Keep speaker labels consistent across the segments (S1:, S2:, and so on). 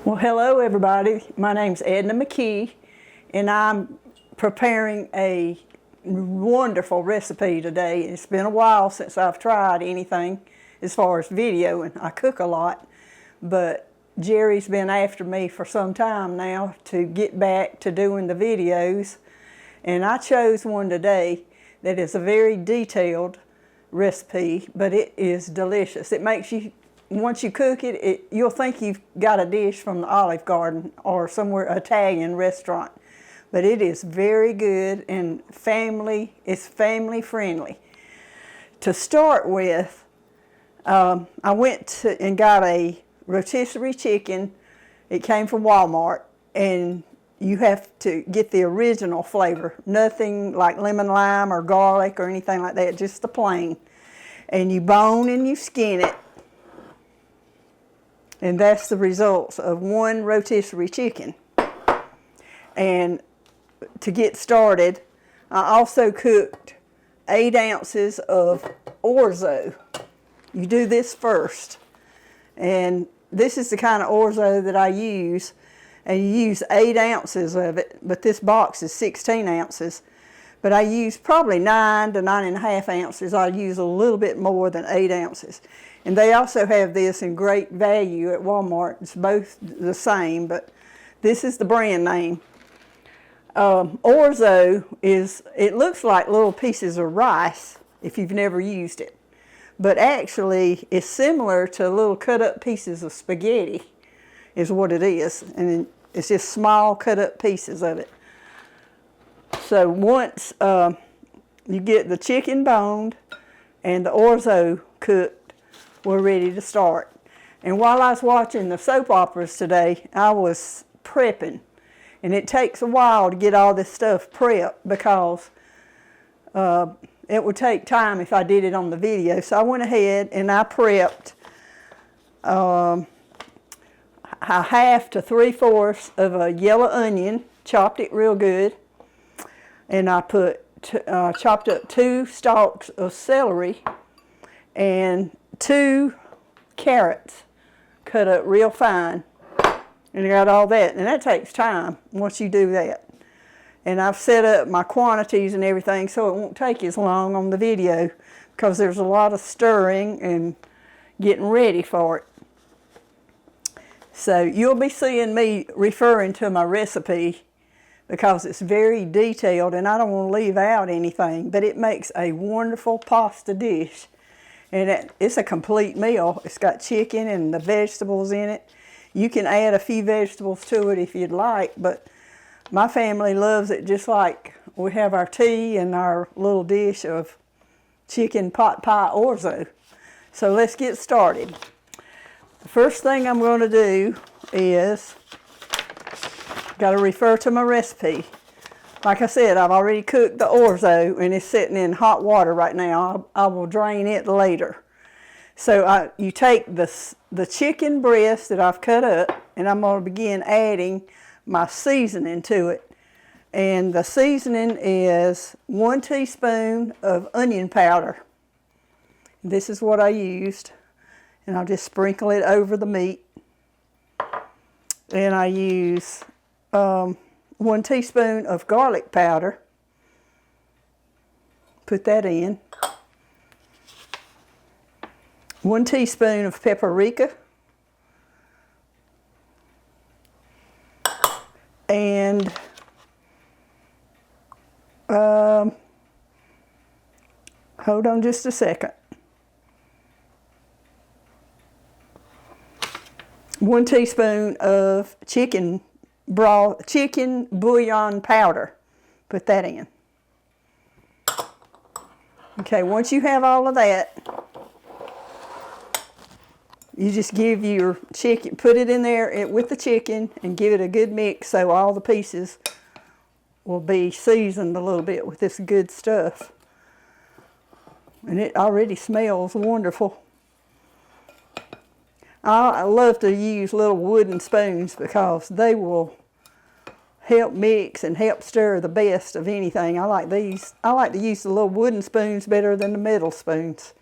S1: Well, hello everybody. My name's Edna McKee, and I'm preparing a wonderful recipe today. It's been a while since I've tried anything as far as video, and I cook a lot, but Jerry's been after me for some time now to get back to doing the videos, and I chose one today that is a very detailed recipe, but it is delicious. It makes you, once you cook it, you'll think you've got a dish from the Olive Garden or somewhere Italian restaurant. But it is very good and it's family friendly. To start with, I went and got a rotisserie chicken. It came from Walmart, and you have to get the original flavor. Nothing like lemon lime or garlic or anything like that, just the plain. And you bone and you skin it. And that's the results of one rotisserie chicken. And to get started, I also cooked 8 ounces of ORZO. You do this first. And this is the kind of ORZO that I use. And you use 8 ounces of it, but this box is 16 ounces. But I use probably 9 to 9.5 ounces. I use a little bit more than 8 ounces. And they also have this in great value at Walmart. It's both the same, but this is the brand name. ORZO it looks like little pieces of rice if you've never used it. But actually, it's similar to little cut up pieces of spaghetti is what it is. And it's just small cut up pieces of it. So once you get the chicken boned and the ORZO cooked, we're ready to start. And while I was watching the soap operas today, I was prepping. And it takes a while to get all this stuff prepped because it would take time if I did it on the video. So I went ahead and I prepped a 1/2 to 3/4 of a yellow onion, chopped it real good. And I chopped up 2 stalks of celery and 2 carrots cut up real fine. And I got all that. And that takes time once you do that. And I've set up my quantities and everything so it won't take as long on the video because there's a lot of stirring and getting ready for it. So you'll be seeing me referring to my recipe because it's very detailed and I don't want to leave out anything, but it makes a wonderful pasta dish. And it's a complete meal. It's got chicken and the vegetables in it. You can add a few vegetables to it if you'd like, but my family loves it just like we have our tea and our little dish of chicken pot pie ORZO. So let's get started. The first thing I'm going to do is, got to refer to my recipe. Like I said, I've already cooked the ORZO and it's sitting in hot water right now. I will drain it later. So you take the chicken breast that I've cut up and I'm going to begin adding my seasoning to it. And the seasoning is 1 teaspoon of onion powder. This is what I used. And I'll just sprinkle it over the meat. And I use 1 teaspoon of garlic powder. Put that in. 1 teaspoon of paprika. And hold on just a second. 1 teaspoon of chicken bouillon powder. Put that in. Okay, once you have all of that, you just give your chicken, put it in there with the chicken and give it a good mix so all the pieces will be seasoned a little bit with this good stuff. And it already smells wonderful. I love to use little wooden spoons because they will help mix and help stir the best of anything. I like these. I like to use the little wooden spoons better than the metal spoons.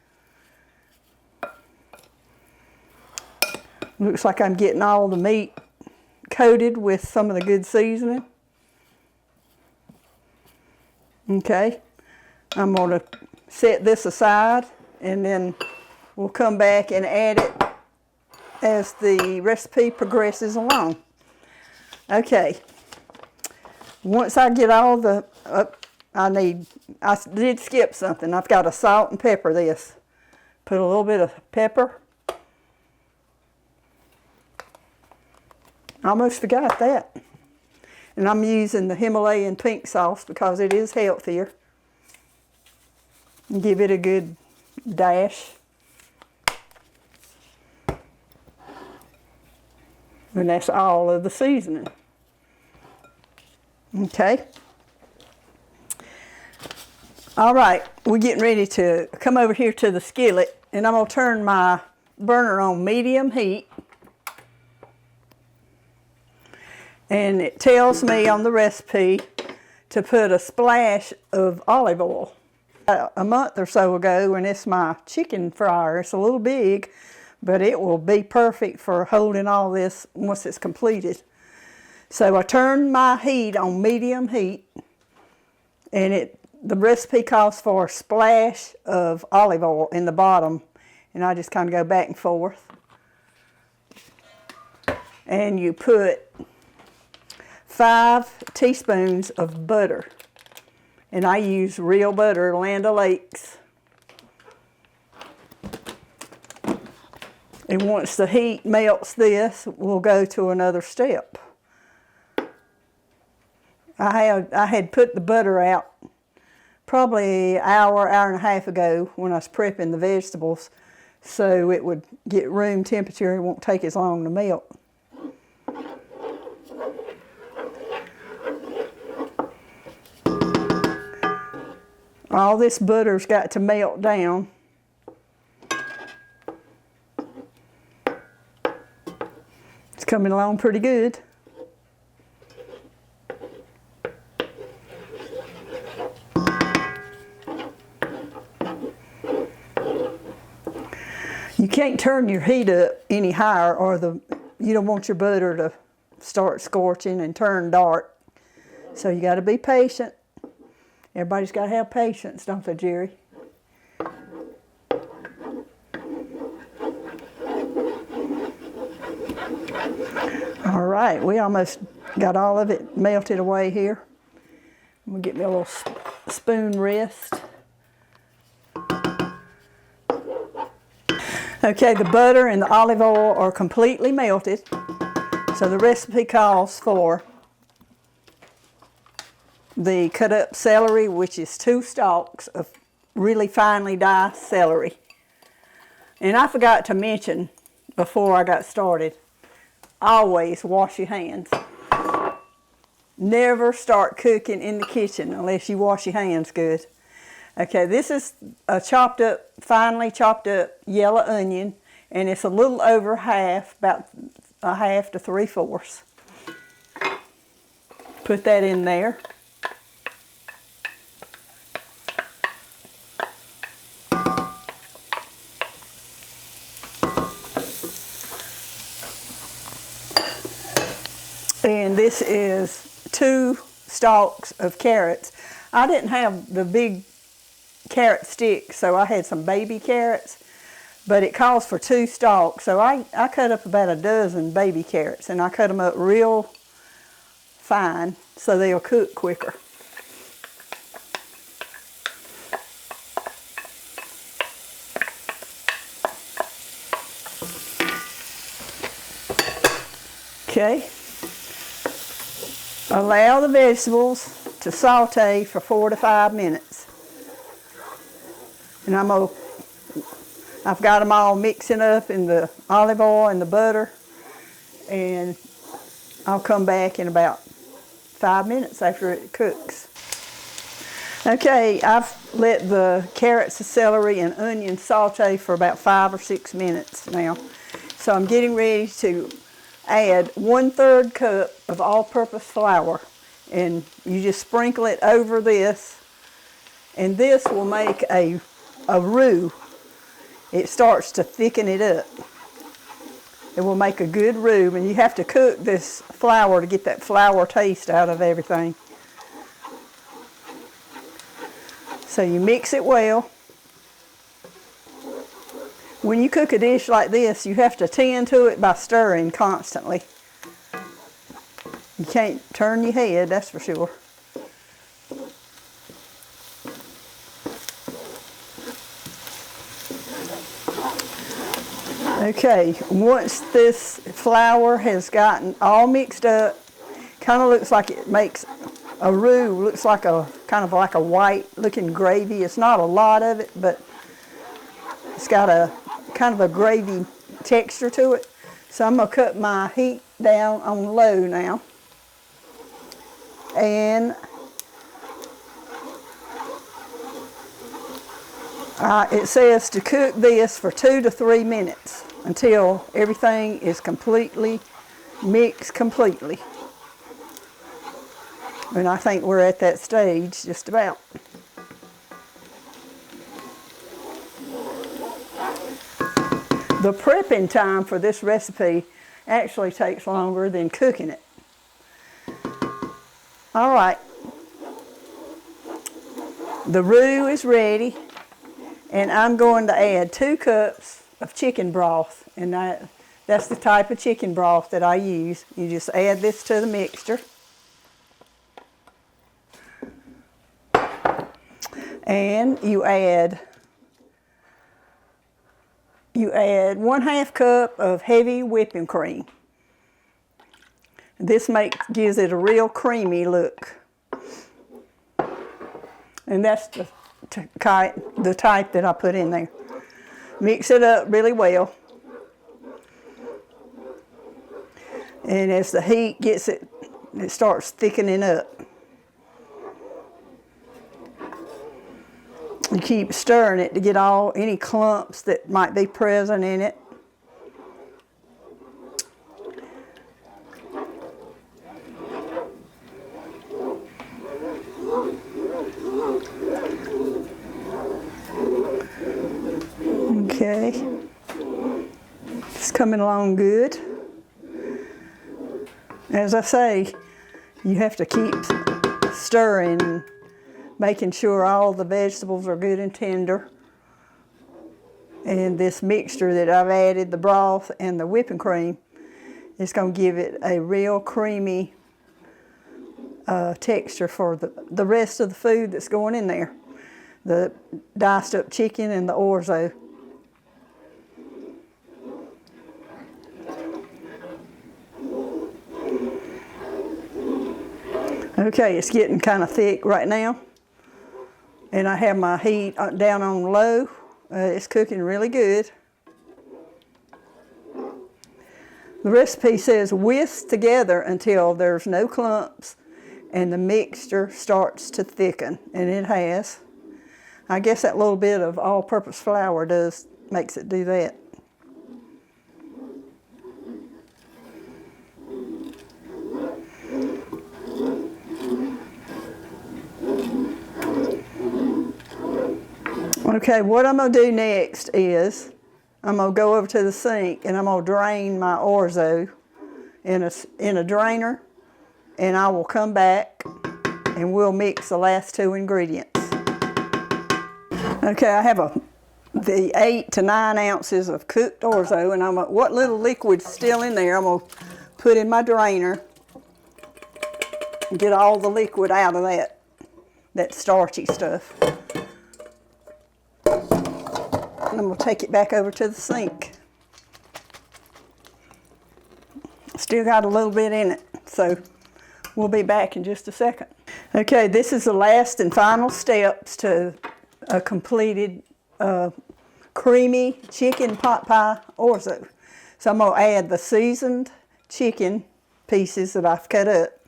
S1: Looks like I'm getting all the meat coated with some of the good seasoning. Okay, I'm going to set this aside, and then we'll come back and add it as the recipe progresses along. Okay, once I get all the, I did skip something. I've got to salt and pepper this. Put a little bit of pepper. Almost forgot that. And I'm using the Himalayan pink sauce because it is healthier. Give it a good dash. And that's all of the seasoning. Okay. All right, we're getting ready to come over here to the skillet, and I'm going to turn my burner on medium heat. And it tells me on the recipe to put a splash of olive oil. A month or so ago, and it's my chicken fryer. It's a little big, but it will be perfect for holding all this once it's completed. So I turned my heat on medium heat, and the recipe calls for a splash of olive oil in the bottom, and I just kind of go back and forth. And you put 5 teaspoons of butter, and I use real butter, Land O'Lakes. And once the heat melts this, we'll go to another step. I had put the butter out probably an hour and a half ago when I was prepping the vegetables, so it would get room temperature. It won't take as long to melt. All this butter's got to melt down. It's coming along pretty good. You can't turn your heat up any higher, or you don't want your butter to start scorching and turn dark. So you got to be patient. Everybody's got to have patience, don't they, Jerry? All right, we almost got all of it melted away here. I'm gonna get me a little spoon rest. Okay, the butter and the olive oil are completely melted. So the recipe calls for the cut up celery, which is 2 stalks of really finely diced celery. And I forgot to mention before I got started, always wash your hands. Never start cooking in the kitchen unless you wash your hands good. Okay, this is a finely chopped up yellow onion, and it's a little over half, about a half to 3/4. Put that in there. And this is 2 stalks of carrots. I didn't have the big carrot sticks, so I had some baby carrots, but it calls for 2 stalks. So I cut up about a dozen baby carrots, and I cut them up real fine so they'll cook quicker. Okay. Allow the vegetables to saute for 4 to 5 minutes. And I've got them all mixing up in the olive oil and the butter, and I'll come back in about 5 minutes after it cooks. Okay, I've let the carrots, the celery, and onion saute for about 5 or 6 minutes now. So I'm getting ready to add 1/3 cup of all-purpose flour, and you just sprinkle it over this, and this will make a roux. It starts to thicken it up. It will make a good roux, and you have to cook this flour to get that flour taste out of everything. So you mix it well. When you cook a dish like this, you have to tend to it by stirring constantly. You can't turn your head, that's for sure. Okay, once this flour has gotten all mixed up, kind of looks like it makes a roux, looks like a kind of like a white looking gravy. It's not a lot of it, but it's got a kind of a gravy texture to it. So I'm going to cut my heat down on low now. And it says to cook this for 2 to 3 minutes until everything is completely mixed completely. And I think we're at that stage just about. The prepping time for this recipe actually takes longer than cooking it. All right, the roux is ready, and I'm going to add 2 cups of chicken broth, and that's the type of chicken broth that I use. You just add this to the mixture. And you add 1/2 cup of heavy whipping cream. This gives it a real creamy look. And that's the type that I put in there. Mix it up really well. And as the heat gets it starts thickening up. You keep stirring it to get any clumps that might be present in it. Okay, it's coming along good. As I say, you have to keep stirring, making sure all the vegetables are good and tender. And this mixture that I've added, the broth and the whipping cream, is going to give it a real creamy texture for the rest of the food that's going in there. The diced up chicken and the ORZO. Okay, it's getting kind of thick right now. And I have my heat down on low. It's cooking really good. The recipe says whisk together until there's no clumps and the mixture starts to thicken, and it has. I guess that little bit of all-purpose flour makes it do that. Okay, what I'm going to do next is I'm going to go over to the sink and I'm going to drain my ORZO in a drainer, and I will come back and we'll mix the last 2 ingredients. Okay, I have the 8 to 9 ounces of cooked ORZO, and what little liquid's still in there I'm going to put in my drainer and get all the liquid out of that starchy stuff. And I'm going to take it back over to the sink. Still got a little bit in it, so we'll be back in just a second. Okay, this is the last and final steps to a completed creamy chicken pot pie ORZO. So I'm going to add the seasoned chicken pieces that I've cut up.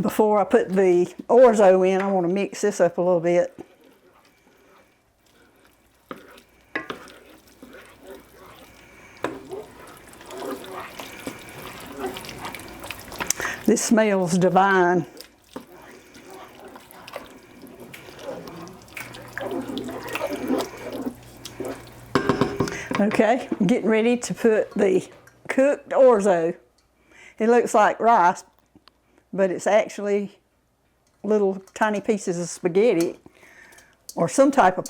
S1: Before I put the ORZO in, I want to mix this up a little bit. This smells divine. Okay, I'm getting ready to put the cooked orzo. It looks like rice, but it's actually little tiny pieces of spaghetti or some type of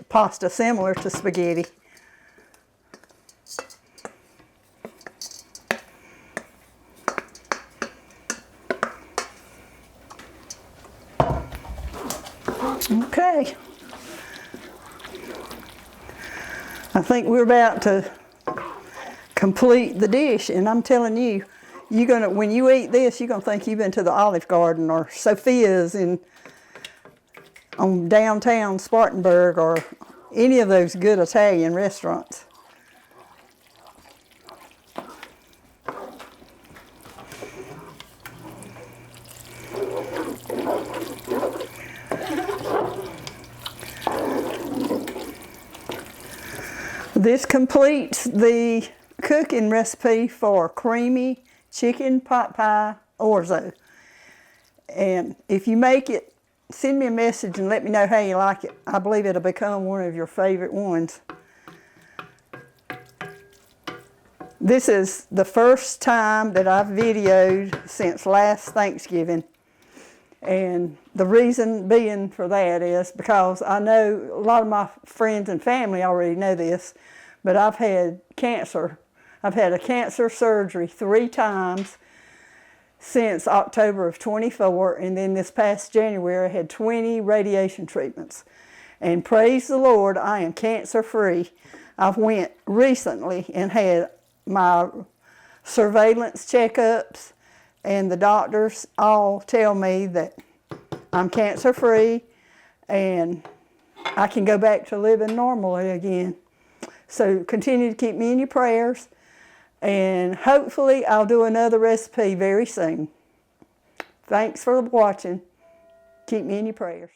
S1: pasta similar to spaghetti. Okay. I think we're about to complete the dish, and I'm telling you, when you eat this, you're gonna think you've been to the Olive Garden or Sophia's on downtown Spartanburg or any of those good Italian restaurants. This completes the cooking recipe for creamy chicken pot pie orzo. And if you make it, send me a message and let me know how you like it. I believe it'll become one of your favorite ones. This is the first time that I've videoed since last Thanksgiving. And the reason being for that is because I know a lot of my friends and family already know this, but I've had cancer. I've had a cancer surgery 3 times since October of 24, and then this past January I had 20 radiation treatments. And praise the Lord, I am cancer free. I've went recently and had my surveillance checkups, and the doctors all tell me that I'm cancer free and I can go back to living normally again. So continue to keep me in your prayers, and hopefully I'll do another recipe very soon. Thanks for watching. Keep me in your prayers.